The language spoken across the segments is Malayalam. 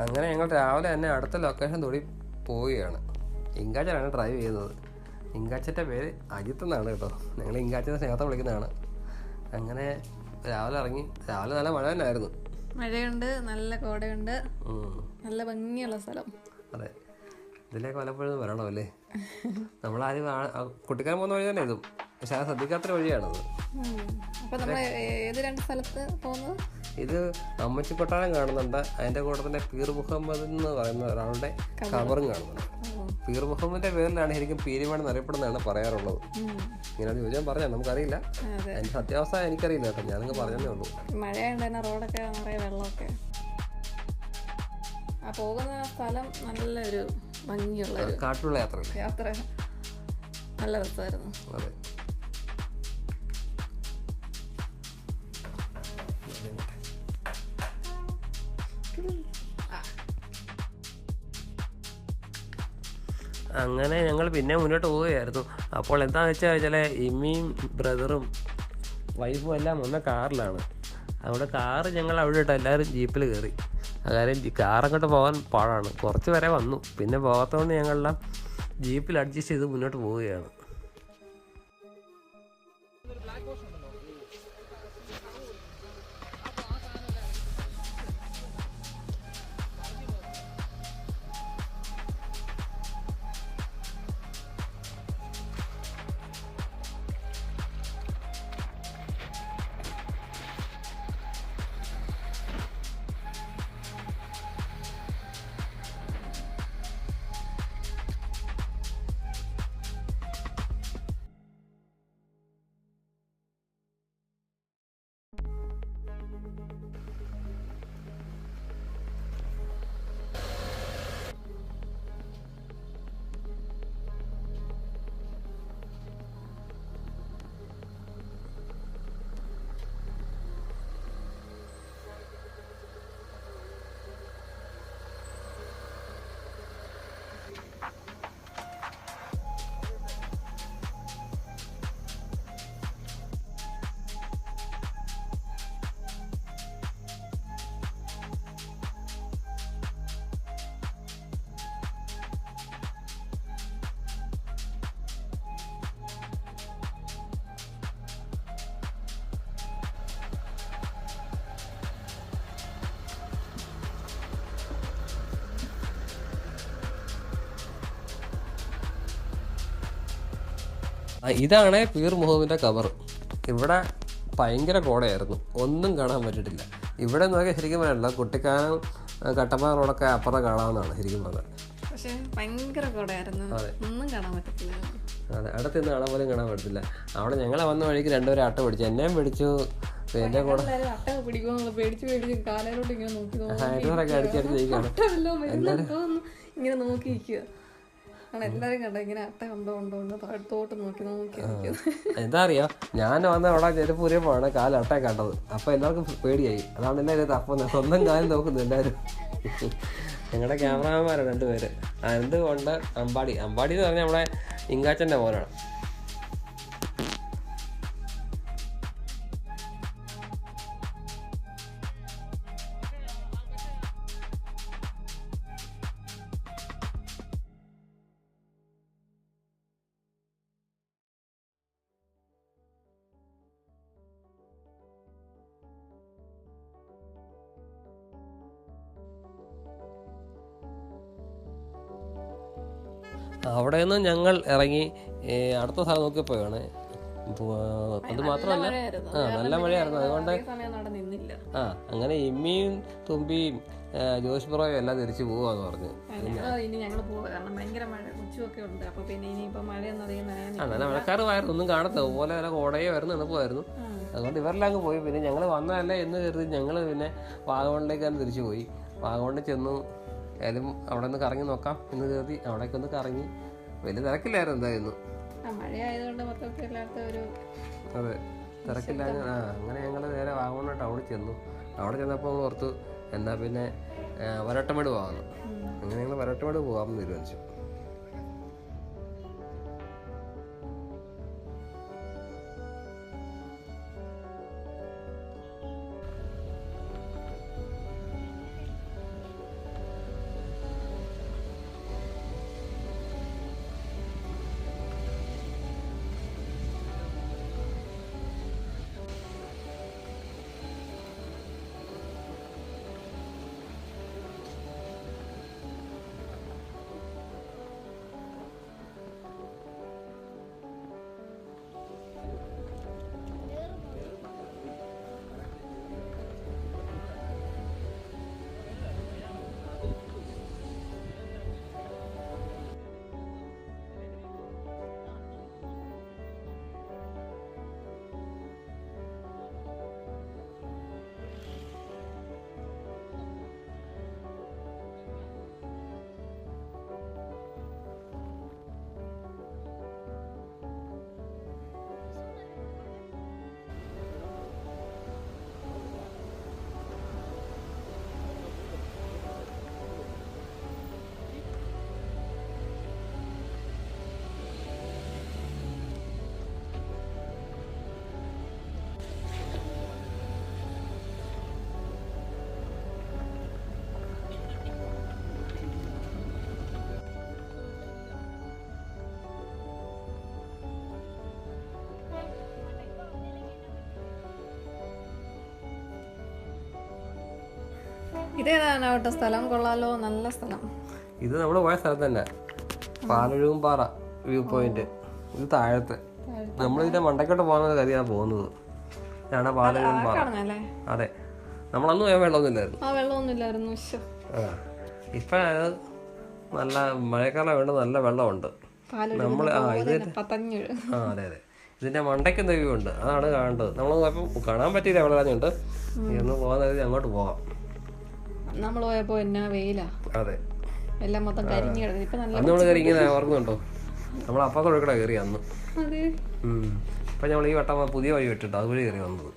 അങ്ങനെ ഞങ്ങൾ രാവിലെ തന്നെ അടുത്ത ലൊക്കേഷൻ തൊടി പോവുകയാണ്. ഇങ്കാച്ചനാണ് ഡ്രൈവ് ചെയ്യുന്നത്. ഇങ്കാച്ചൻ്റെ പേര് അജിത്ത് എന്നാണ് കേട്ടോ. ഞങ്ങൾ ഇങ്കാച്ചനെ സ്നേഹത്തെ വിളിക്കുന്നതാണ്. അങ്ങനെ രാവിലെ ഇറങ്ങി. രാവിലെ നല്ല മഴ തന്നെയായിരുന്നു. മഴയുണ്ട്, നല്ല കോടയുണ്ട്, നല്ല ഭംഗിയുള്ള സ്ഥലം. അതെ, ഇതിലേക്ക് പലപ്പോഴും വരണമല്ലേ. നമ്മളാരും കുട്ടിക്കാരൻ പോകുന്ന വഴി തന്നെ ഇതും, പക്ഷെ അത് ശ്രദ്ധിക്കാത്തൊരു വഴിയാണത്. അപ്പോൾ നമ്മൾ ഏത് രണ്ട് സ്ഥലത്ത് പോകുന്നത്? ഇത് അമ്മച്ചി കൊട്ടാരം കാണുന്നുണ്ട്. അതിൻ്റെ കൂടെ തന്നെ പീർ മുഹമ്മദ് എന്ന് പറയുന്ന ഒരാളുടെ ഖബറും കാണുന്നുണ്ട്. പീർ മുഹമ്മദിന്റെ പേരിലാണ് ശരിക്കും പീരിമേട് എന്നറിയപ്പെടുന്നതാണ് പറയാറുള്ളത്. ഇങ്ങനെ ചോദിച്ചാൽ പറഞ്ഞാൽ നമുക്കറിയില്ല, അതിന്റെ സത്യാവസ്ഥ എനിക്കറിയില്ല കേട്ടോ. ഞാനങ്ങ് പറഞ്ഞതേ ഉള്ളൂ. മഴയുണ്ട്, റോഡൊക്കെ നിറയെ വെള്ളമൊക്കെ. ആ പോകുന്ന സ്ഥലം നല്ലൊരു ഭംഗിയുള്ള കാട്ടിലുള്ള യാത്ര നല്ല രസമായിരുന്നു. അതെ. അങ്ങനെ ഞങ്ങൾ പിന്നെ മുന്നോട്ട് പോവുകയായിരുന്നു. അപ്പോൾ എന്താണെന്ന് വെച്ചാൽ ഇമ്മിയും ബ്രദറും വൈഫും എല്ലാം വന്ന കാറിലാണ്. അവിടെ കാറ് ഞങ്ങൾ അവിടെ ഇട്ട് എല്ലാവരും ജീപ്പിൽ കയറി. കാര്യം കാറങ്ങോട്ട് പോകാൻ പാടാണ്. കുറച്ച് വരെ വന്നു, പിന്നെ പോകാത്തതുകൊണ്ട് ഞങ്ങളെല്ലാം ജീപ്പിൽ അഡ്ജസ്റ്റ് ചെയ്ത് മുന്നോട്ട് പോവുകയാണ്. ഇതാണ് പീർ മുഹമ്മദിൻ്റെ ഖബർ. ഇവിടെ ഭയങ്കര കോടയായിരുന്നു, ഒന്നും കാണാൻ പറ്റിയിട്ടില്ല. ഇവിടെ നോക്കിയാൽ ശരിക്കും പറയല്ല, കുട്ടിക്കാനം കട്ടപ്പന റോഡൊക്കെ അപ്പുറം കാണാവുന്നതാണ് ശരിക്കും പറഞ്ഞാൽ. പക്ഷേ ഭയങ്കര കോടയായിരുന്നു, ഒന്നും കാണാൻ പറ്റത്തില്ല. അതെ, അടുത്ത് നിന്ന് ആളെ പോലും കാണാൻ പറ്റത്തില്ല. അവിടെ ഞങ്ങളെ വന്ന വഴിക്ക് രണ്ടുപേരും അട്ട പിടിച്ചു, എന്നെയും പിടിച്ചു. എൻ്റെ കൂടെ അട്ട പിടിക്കുമെന്നുള്ള പേടിച്ച് കാലയിലോട്ട് ഇങ്ങനെ ഹൈഡ്രോറൊക്കെ അടിച്ചടിച്ച് ഇരിക്കുകയാണ് ഇങ്ങനെ നോക്കിയിരിക്കുക. എല്ലാരും കണ്ടോ ഇങ്ങനെ അട്ട കണ്ടോ താഴത്തോട്ട് നോക്കി. എന്താ അറിയാം, ഞാൻ വന്ന അവിടെ ചെരുപ്പൂരിയപ്പോഴാണ് കാലട്ട കണ്ടത്. അപ്പോൾ എല്ലാവർക്കും പേടിയായി. അതാണ് എല്ലാവരും തപ്പുന്നത്, സ്വന്തം കാലം നോക്കുന്നു എല്ലാവരും. ഞങ്ങളുടെ ക്യാമറാമാരാണ് രണ്ടുപേര്. എന്തുകൊണ്ട് അമ്പാടി എന്ന് പറഞ്ഞാൽ നമ്മളെ ഇങ്കാച്ചൻ്റെ മോനാണ്. അവിടെ നിന്ന് ഞങ്ങൾ ഇറങ്ങി അടുത്ത സ്ഥലം നോക്കിയപ്പോഴാണ്. അത് മാത്രമല്ല, നല്ല മഴയായിരുന്നു. അതുകൊണ്ട് അങ്ങനെ ഇമ്മിയും തുമ്പിയും ജോസ് ബ്രോയും എല്ലാം തിരിച്ചു പോവാന്ന് പറഞ്ഞു. നല്ല മഴക്കാറുമായിരുന്നു, ഒന്നും കാണത്ത പോലെ വല്ല കോടയോ ആയിരുന്നു എളുപ്പമായിരുന്നു. അതുകൊണ്ട് ഇവരെല്ലാം അങ്ങ് പോയി. പിന്നെ ഞങ്ങൾ വന്നതല്ലേ എന്ന് കരുതി ഞങ്ങൾ പിന്നെ വാഗമണിലേക്കാണ് തിരിച്ചു പോയി. വാഗമണിൽ ചെന്നു. ഏതായാലും അവിടെ നിന്ന് കറങ്ങി നോക്കാം എന്ന് കരുതി അവിടേക്ക് ഒന്ന് കറങ്ങി. വലിയ തിരക്കില്ലായിരുന്നു എന്തായിരുന്നു. അതെ, തിരക്കില്ല. അങ്ങനെ ഞങ്ങൾ നേരെ വാഗമൺ ടൗണിൽ ചെന്നു. അവിടെ ചെന്നപ്പോൾ നമ്മൾ ഓർത്തു എന്നാൽ പിന്നെ വരട്ടമേട് പോകാമെന്ന്. അങ്ങനെ ഞങ്ങൾ വരട്ടമേട് പോകാമെന്ന് തീരുമാനിച്ചു. ഇതേതാണ് അവിടെ സ്ഥലം? കൊള്ളാലോ, നല്ല സ്ഥലം. ഇത് നമ്മൾ പോയ സ്ഥലത്ത് തന്നെ, പാലൊഴുകും പാറ വ്യൂ പോയിന്റ്. ഇത് താഴത്തെ, നമ്മളിതിന്റെ മണ്ടയ്ക്കോട്ട് പോകുന്ന കാര്യമാണ് പോകുന്നത്. ഇതാണ് പാലൊഴുകും പാറ. അതെ, നമ്മളന്ന് പോയാൽ വെള്ളമൊന്നുമില്ലായിരുന്നു. ആ, വെള്ളമൊന്നുമില്ലായിരുന്നു. ഇപ്പൊ നല്ല മഴക്കാലം വേണ്ട, നല്ല വെള്ളമുണ്ട്. നമ്മൾ അതെ അതെ, ഇതിന്റെ മണ്ടയ്ക്ക് എന്ത് വ്യൂ ഉണ്ട്, അതാണ് കാണേണ്ടത്. നമ്മൾ പോയപ്പോൾ കാണാൻ പറ്റിയില്ല, വെള്ളം അറിഞ്ഞുണ്ട്. ഇന്ന് പോകാൻ അങ്ങോട്ട് പോവാം. നമ്മൾ പോയപ്പോ എന്നാ വെയിലാ. അതെ, എല്ലാം മൊത്തം കരിഞ്ഞു കിടക്കും. ഇപ്പൊ നല്ല അന്ന് നമ്മൾ കരിങ്ങനെ ഓർക്കുന്നുണ്ടോ? നമ്മൾ അപ്പുറത്തോടെ കയറി അന്ന്. ഇപ്പൊ നമ്മൾ ഈ വട്ടം പുതിയ വഴി വിട്ടിട്ട് അതുവഴി കയറി വന്നത്.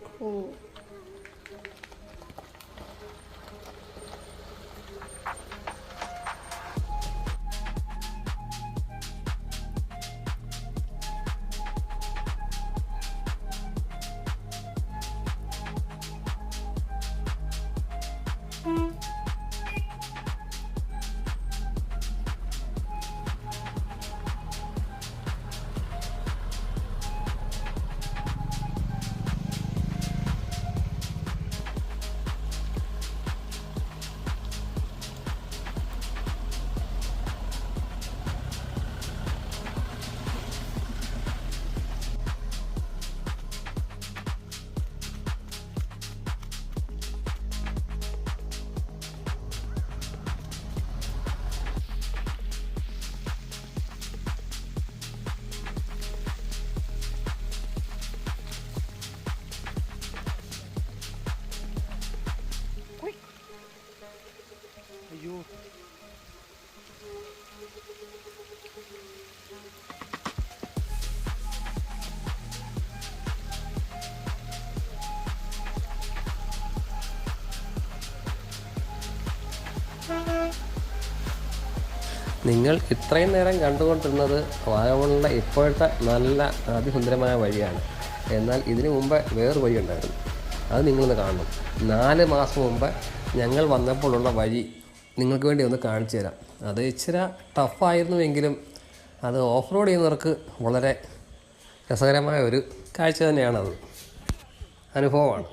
നിങ്ങൾ ഇത്രയും നേരം കണ്ടുകൊണ്ടിരുന്നത് വാഗമണിലെ ഇപ്പോഴത്തെ നല്ല അതിസുന്ദരമായ വഴിയാണ്. എന്നാൽ ഇതിനു മുമ്പ് വേറൊരു വഴി ഉണ്ടായിരുന്നു, അത് നിങ്ങളൊന്ന് കാണണം. 4 മാസം മുമ്പ് ഞങ്ങൾ വന്നപ്പോഴുള്ള വഴി നിങ്ങൾക്ക് വേണ്ടി ഒന്ന് കാണിച്ചു തരാം. അത് ഇച്ചിരി ടഫായിരുന്നുവെങ്കിലും അത് ഓഫ് റോഡ് ചെയ്യുന്നവർക്ക് വളരെ രസകരമായ ഒരു കാഴ്ച തന്നെയാണത്, അനുഭവമാണ്.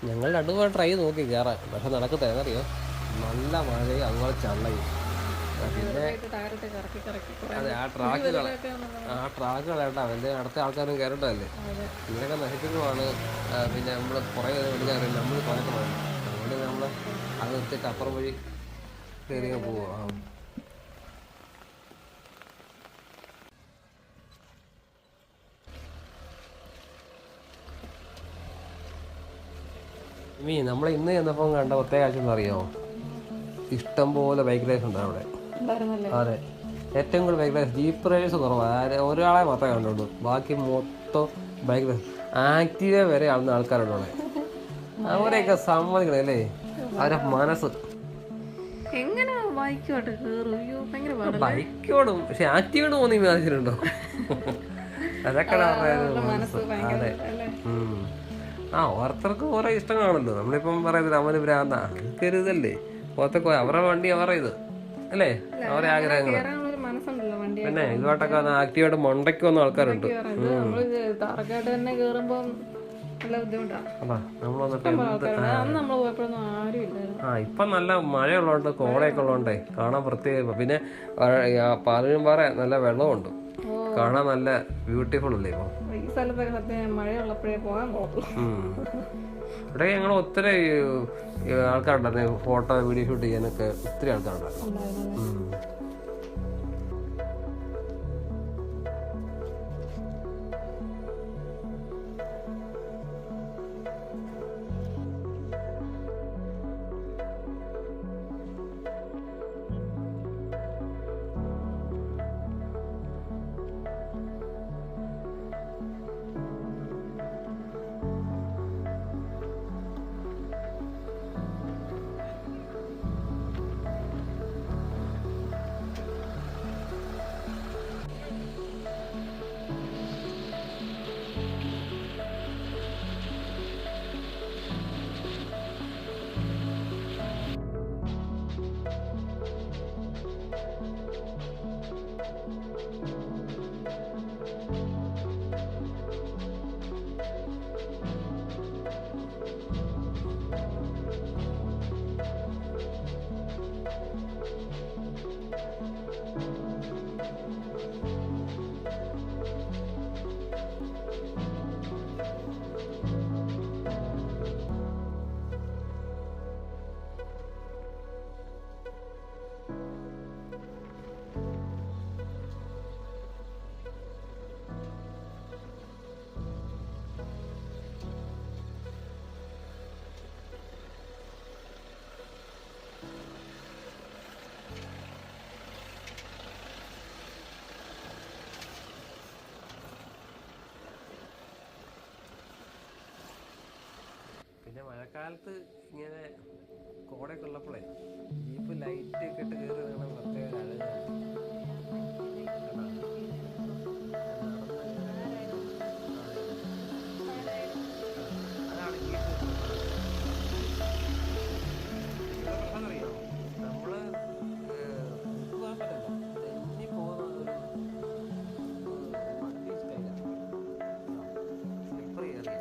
ഞങ്ങൾ രണ്ടുപേരും ട്രൈ നോക്കി കയറാൻ, പക്ഷെ നടക്കത്തേന്നറിയോ, നല്ല മഴയും അതുപോലെ ചള്ളയും. പിന്നെ അതെ ആ ട്രാക്ക് കളയണ്ട, അവൻ്റെ അടുത്ത ആൾക്കാരും കയറേണ്ടതല്ലേ, ഇങ്ങനെയൊക്കെ നശിപ്പിക്കുവാണ്. പിന്നെ നമ്മൾ കുറേ എടുക്കാൻ നമ്മൾ പലക്കെ വേണം, അതുകൊണ്ട് നമ്മൾ അത് നിർത്തിയിട്ട് അപ്പുറം വഴി കയറിയാൽ പോവുക. നമ്മൾ ഇന്ന് ചെന്നപ്പോൾ കണ്ട പ്രത്യേക കാഴ്ച അറിയാമോ, ഇഷ്ടം പോലെ ബൈക്ക് റേസ് ഉണ്ട് അവിടെ. അതെ, ഏറ്റവും കൂടുതൽ ബൈക്ക് റേസ്, ജീപ്പ് റേസ് കുറവാണ്, ഒരാളെ മാത്രമേ കണ്ടുള്ളൂ, ബാക്കി മൊത്തം ബൈക്ക് റേസ്. ആക്റ്റീവ വരെ ആളുന്ന ആൾക്കാരുണ്ട് അവിടെ. അവരെയൊക്കെ സമ്മതിക്കണം അല്ലേ, അവരെ മനസ്സ്. ബൈക്കോടും പക്ഷെ ആക്റ്റീവോട് തോന്നി വിചാരിച്ചിട്ടുണ്ടോ? അതൊക്കെ അതെ. ഓരോരുത്തർക്കും ഓരോ ഇഷ്ടം കാണല്ലോ. നമ്മളിപ്പം പറയുന്നത് അവന് ഭ്രാന്ത, കരുതല്ലേ, ഓർത്തൊക്കെ അവരുടെ വണ്ടി അവരുടെ ഇത് അല്ലേ, അവരെ ആഗ്രഹങ്ങൾ. പിന്നെ ഇതുമായിട്ടൊക്കെ ആക്റ്റീവായിട്ട് മണ്ടയ്ക്ക് വന്ന ആൾക്കാരുണ്ട്. ഇപ്പൊ നല്ല മഴയുള്ളതുകൊണ്ട് കോടയൊക്കെ ഉള്ളതുകൊണ്ടേ കാണാൻ പ്രത്യേക. പിന്നെ പാലനും പാറ നല്ല വെള്ളമുണ്ട്, കാണാൻ നല്ല ബ്യൂട്ടിഫുൾ അല്ലേ ഇപ്പൊ. ഇവിടെ ഞങ്ങൾ ഒത്തിരി ആൾക്കാരുണ്ടായിരുന്നു, ഫോട്ടോ വീഡിയോ ഷൂട്ട് ചെയ്യാനൊക്കെ ഒത്തിരി ആൾക്കാരുണ്ടായിരുന്നു. മഴക്കാലത്ത് ഇങ്ങനെ കോടയൊക്കെ ഉള്ളപ്പോഴേ ജീപ്പ് ലൈറ്റ് ഒക്കെ ഇട്ട് കയറി വേണം പ്രത്യേക അഴകാണ്. അതാണ് ജീപ്പ്. അറിയാമോ നമ്മള് പോകാൻ പറ്റില്ല, തെന്നി പോകുന്നത് വണ്ടി ഇഷ്ടമില്ല, സ്ലിപ്പർ കയറിയ.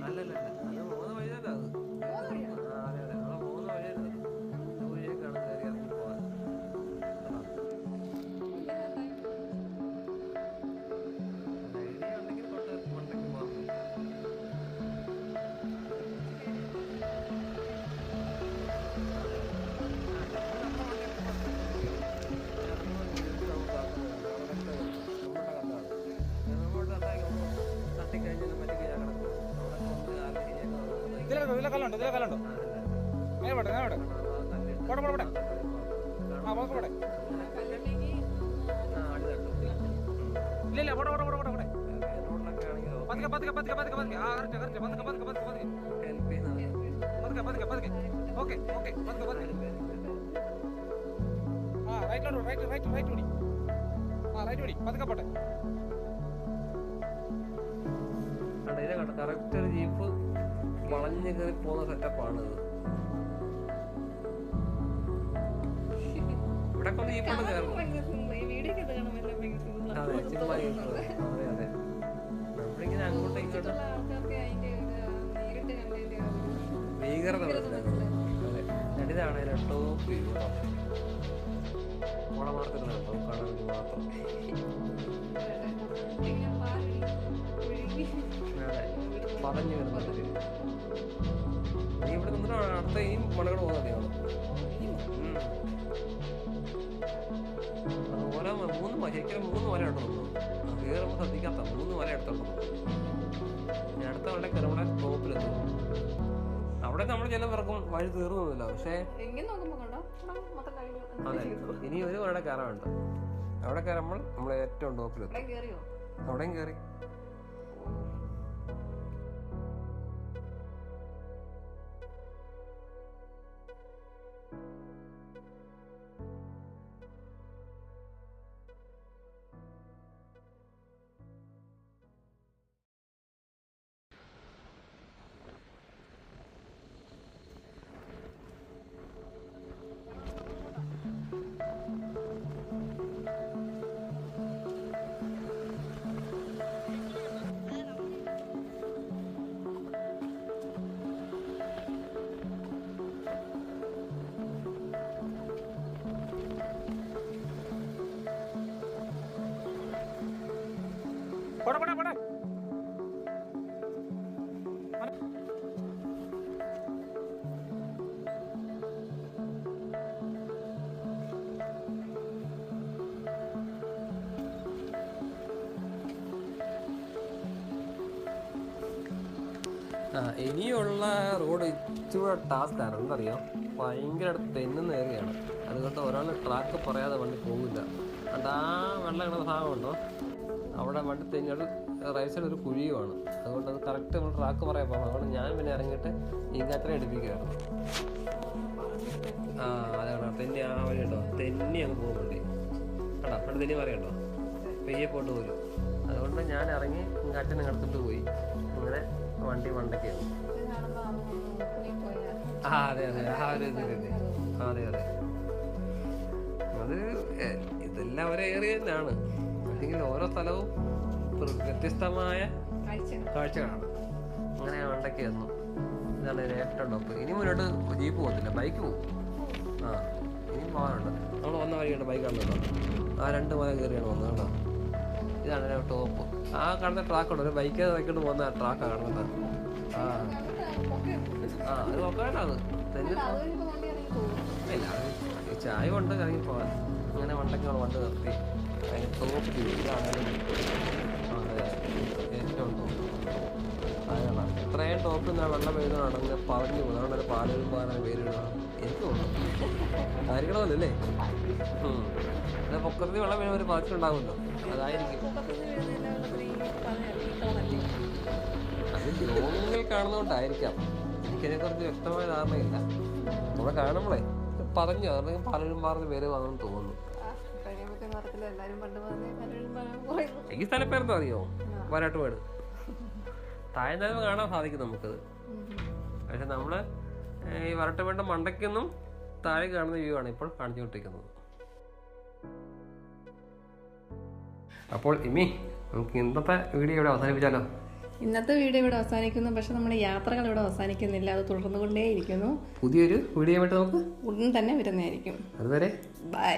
അല്ലല്ല അത് പോകുന്ന വഴി തന്നെ അത്. അതെ അതെ നമ്മളെ പോകുന്ന വഴി തന്നെ അത്. വഴിയൊക്കെയാണ് കയറി ഇറങ്ങി പോകാൻ. ഐഡിയ ഉണ്ടെങ്കിൽ കൊണ്ട് കൊണ്ടേക്ക് പോകാൻ പറ്റും. ഇതിലെ കല്ലുണ്ടോ? ഇതിലെ കല്ലുണ്ടോ? നേരെ പോട്ടെ, നേരെ പോട്ടെ. പോട്ടെ പോട്ടെ പോട്ടെ. ആ പോട്ടെ പോട്ടെ. ഇല്ല ഇല്ല, പോട്ടെ പോട്ടെ പോട്ടെ പോട്ടെ പോട്ടെ. പതുക്കെ പതുക്കെ പതുക്കെ പതുക്കെ പതുക്കെ. ആ കറക്റ്റ് കറക്റ്റ്. പതുക്കെ പതുക്കെ പതുക്കെ പതുക്കെ. പതുക്കെ പതുക്കെ പതുക്കെ. Okay okay. പതുക്കെ പതുക്കെ. ആ റൈറ്റിലോട്ട് റൈറ്റ് റൈറ്റ് റൈറ്റ് പിടി. ആ റൈറ്റ് പിടി. പതുക്കെ പോട്ടെ. കറക്റ്റ് ഒരു ജീപ്പ് വളഞ്ഞു കയറി പോകുന്ന സെറ്റപ്പാണ് ഇത്. ഇവിടെ കൊണ്ട് ജീപ്പ് കയറും. അതെ ചുമ്മാ അതെ അതെ നമ്മളിങ്ങനെ അങ്ങോട്ടും ഇങ്ങോട്ടും ഭീകരത മനസ്സിലാക്കുന്നത്. അതെ രണ്ടിതാണ് അതിലെ ടോപ്പ് വ്യൂ. ഓളമാർക്കുന്നുണ്ടോ കാണാൻ വേണ്ടി മാത്രം. അതെ പറഞ്ഞു വരുന്നത് നീ ഇവിടെ നിന്നിട്ട് അടുത്ത ഈ മലകൾ പോകുന്നത് ഓരോ 3 മല എടുത്തോളൂ. കയറുമ്പോൾ ശ്രദ്ധിക്കാത്ത 3 മല എടുത്തോളൂ. ഞാൻ അടുത്ത മല കയറുമ്പോൾ ടോപ്പിലെത്തും. അവിടെ നമ്മൾ ചില പേർക്കും വഴി തീർന്നൊന്നുമില്ല. പക്ഷേ അതെ ഇനി ഒരു മല കയറാനുണ്ട്. അവിടെ കയറുമ്പോൾ നമ്മൾ ഏറ്റവും ടോപ്പിലെത്തും. അവിടെയും കയറി. പോട്ടെ പോട്ടെ പോട്ടെ. ഇനിയുള്ള റോഡ് ഇച്ചിരി ടാസ്ക് ആണ്. എന്തറിയാം, ഭയങ്കര തെന്നുന്ന ഏരിയയാണ്. അതുകൊണ്ട് ഒരാൾ ട്രാക്ക് പറയാതെ വണ്ടി പോകില്ല. അതുകൊണ്ട് ആ വെള്ളം കിടന്ന ഭാഗമുണ്ടോ അവിടെ വണ്ടി തെന്നിയത് റൈറ്റ് സൈഡ് ഒരു കുഴിയുമാണ്. അതുകൊണ്ട് അത് കറക്റ്റ് നമ്മൾ ട്രാക്ക് പറയാൻ പോകാം. അതുകൊണ്ട് ഞാൻ പിന്നെ ഇറങ്ങിയിട്ട് ഇങ്ങാത്ര എടുപ്പിക്കുകയായിരുന്നു. അതാണ് തെന്നി ആ വഴി ഉണ്ടോ, തെന്നി അങ്ങ് പോകും വണ്ടി കേട്ടോ. അവിടെ തെന്നി പറയണ്ടോ, പെയ്യെ പോട്ട് പോലും. അതുകൊണ്ട് ഞാൻ ഇറങ്ങി ഇങ്ങാറ്റിനെ എടുത്തിട്ട് പോയി. അങ്ങനെ വണ്ടി വണ്ടയ്ക്കായിരുന്നു. അതെ അതെ ആ ഒരു ഇതില്ലേ. അതെ അതെ അത് ഇതെല്ലാം ഒരേ ഏരിയ തന്നെയാണ്. അല്ലെങ്കിൽ ഓരോ സ്ഥലവും വ്യത്യസ്തമായ കാഴ്ചകളാണ്. അങ്ങനെ വണ്ടയ്ക്കായിരുന്നു. ഇതാണ് ഏറ്റവും ടോപ്പ്. ഇനി മുന്നോട്ട് ജീപ്പ് പോകത്തില്ല, ബൈക്ക് പോകും. ഇനി പോകാനുണ്ട്. നമ്മൾ വന്ന വഴിയുണ്ട്, ബൈക്കാണ് കേട്ടോ. ആ 2 മല കയറിയാണ് വന്നത് കേട്ടോ. ഇതാണ് ടോപ്പ്. ആ കാണുന്ന ട്രാക്കുണ്ട്, ഒരു ബൈക്ക് നോക്കിയിട്ട് പോകുന്ന ആ ട്രാക്കാണ് കാണുന്നത്. അത് നോക്കാനാണ് ഇല്ല, അത് ചായ കൊണ്ട് ഇറങ്ങി പോകാൻ. അങ്ങനെ വണ്ടൊക്കെ വണ്ട് നിർത്തി അതിന് ടോപ്പ് ഇതാണെങ്കിലും ഏറ്റവും ടോപ്പ് അതാണ്. ഇത്രയും ടോപ്പിൽ നിന്നാണ് വെള്ളം പെയ്യുന്നതാണെങ്കിൽ പറഞ്ഞു പോകും. അതുകൊണ്ട് പാലുകൾ പോകാനാണ് പേരിടുക. എനിക്ക് തോന്നുന്നു കാര്യങ്ങളല്ലേ. അത് പൊക്കത്തിൽ വെള്ളം വീഴുന്ന ഒരു പാച്ചിലുണ്ടാകുമല്ലോ, അതായിരിക്കും. അത് ലോങ്ങിൽ കാണുന്നതുകൊണ്ടായിരിക്കാം, എനിക്കതിനെക്കുറിച്ച് വ്യക്തമായ ധാരണയില്ല. നമ്മളെ കാണുമ്പോഴേ പറഞ്ഞു, അല്ലെങ്കിൽ പലരും പറഞ്ഞ പേര് വന്നെന്ന് തോന്നുന്നു. ഈ സ്ഥലപ്പേരെന്തോ അറിയോ? വരാട്ടുപാട്. താഴെ നിന്ന് കാണാൻ സാധിക്കും നമുക്കത്. പക്ഷെ നമ്മള് ഈ വരട്ടുപേട്ട മണ്ടയ്ക്കൊന്നും താഴെ കാണുന്ന വ്യൂ ആണ് ഇപ്പോൾ കാണിച്ചുകൊണ്ടിരിക്കുന്നത്. അപ്പോൾ ഇമ്മി, നമുക്ക് ഇന്നത്തെ വീഡിയോ ഇവിടെ അവസാനിപ്പിച്ചാലോ? ഇന്നത്തെ വീഡിയോ ഇവിടെ അവസാനിക്കുന്നു. പക്ഷെ നമ്മുടെ യാത്രകൾ ഇവിടെ അവസാനിക്കുന്നില്ല, അത് തുടർന്നുകൊണ്ടേയിരിക്കുന്നു. പുതിയൊരു വീഡിയോ ആയിട്ട് നമുക്ക് ഉടൻ തന്നെ വരുന്നതായിരിക്കും. അതുവരെ ബൈ.